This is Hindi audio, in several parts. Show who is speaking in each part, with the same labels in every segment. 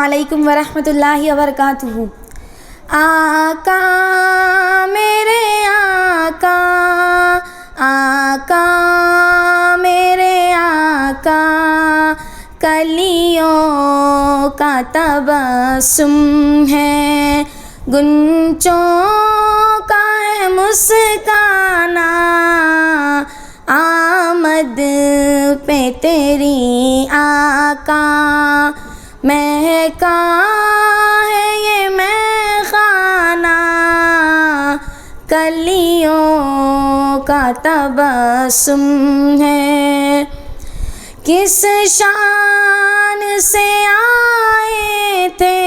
Speaker 1: अस्सलामुअलैकुम वरहमतुल्लाहि वबरकातुहू। आका मेरे आका, आका मेरे आका, कलियों का तबस्सुम है, गुंचों का है मुस्काना, आमद पे तेरी आका, महका है ये महखाना, कलियों का तबस्सुम है। किस शान से आए थे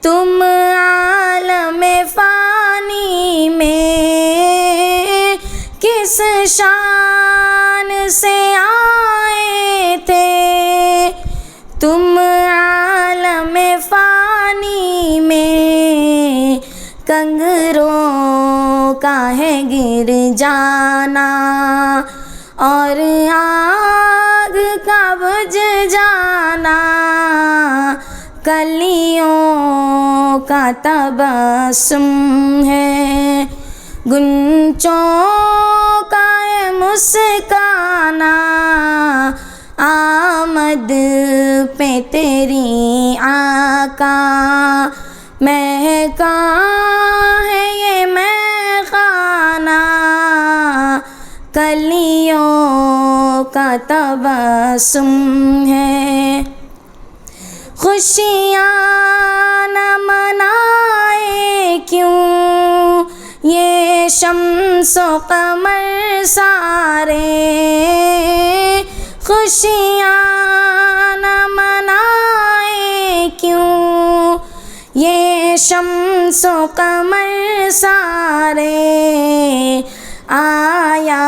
Speaker 1: तुम आलम फ़ानी में, किस शान से आए थे तुम आलम फ़ानी में, कंगरों का है गिर जाना और आग का बुझ जाना, कलियों का तबस्सुम है, गुंचों का है मुस्काना, आमद पे तेरी आका, महका है ये महखाना, कलियों का तबस्सुम है। खुशियाँ न मनाए क्यों ये शम्सो कमर सारे, खुशियाँ न मनाए क्यों ये शम्सो कमर सारे, आया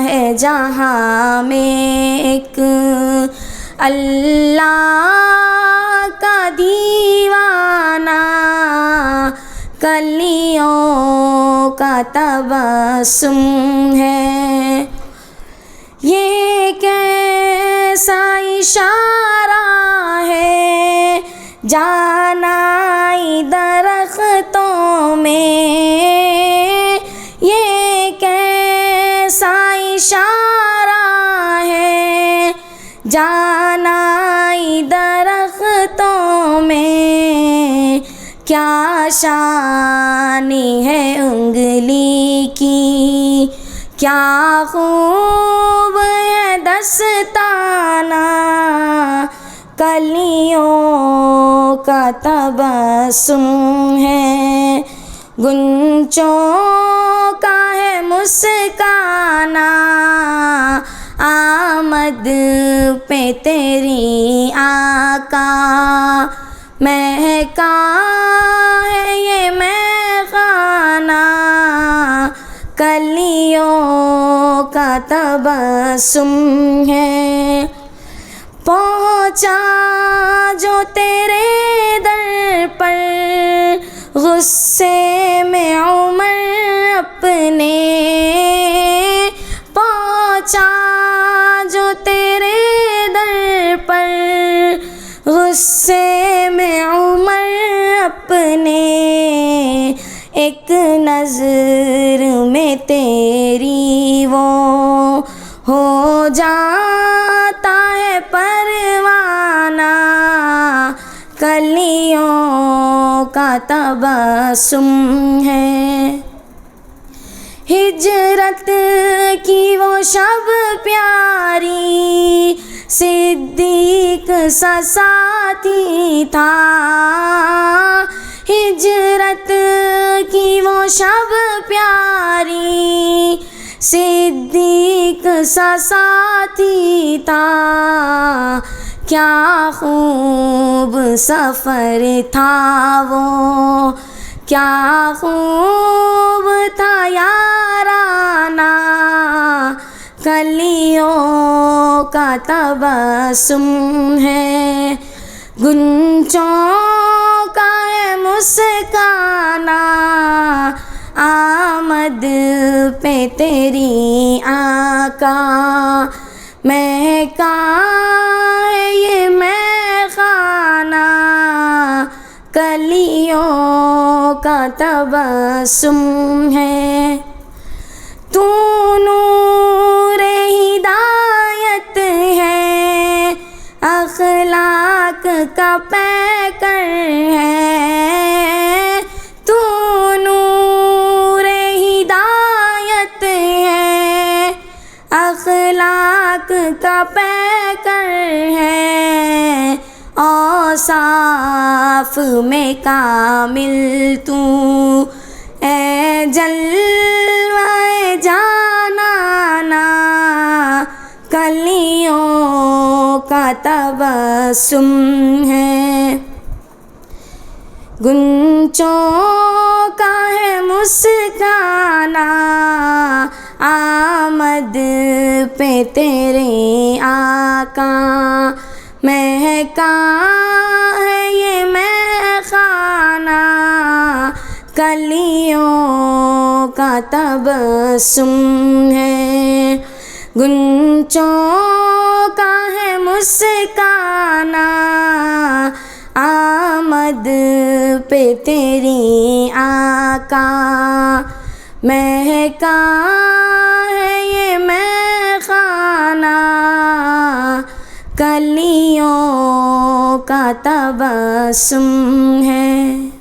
Speaker 1: है जहाँ में एक अल्लाह का दीवाना, कलियों का तबस्सुम है। ये कैसा इशारा है जानाई दरख्तों में, ये कैसा इशारा है जानाई दरख्तों में, क्या शानी है उंगली की, क्या खूब है दस्ताना, कलियों का तबस्सुम है, गुंचों का है मुस्काना, आमद पे तेरी आका, महका है ये महखाना, कलियों का तबस्सुम है। पहुँचा जो तेरे दर पर गुस्से में उमर अपने, पहुँचा जो तेरे दर पर गुस्से में उमर अपने, एक नज़र में तेरी वो हो जाता है परवाना, कलियों का तबस्सुम है। हिजरत की वो शब प्यारी, सिद्दीक सा साथी था, हिजरत की वो शब प्यारी, सिद्दीक सा साथी था, क्या खूब सफ़र था वो, क्या खूब था याराना, कलियों का तबस्सुम है, गुंचों का है मुस्काना, आमद पे तेरी आका, महका है ये महखाना, का तबस्सुम है। तू नूर हिदायत है, अखलाक का पैकर है। तू नूर हिदायत है, अखलाक का पैकर है। औसाफ में कामिल तू ए जलवाए जानाना, कलियों का तबस्सुम है। गुंचों का है मुस्काना, आमद पे तेरे आका। महका है ये महखाना, कलियों का तबस्सुम है। गुंचों का है मुस्काना, आमद पे तेरी आका। महका है ये महखाना, कलियों का तबस्सुम है।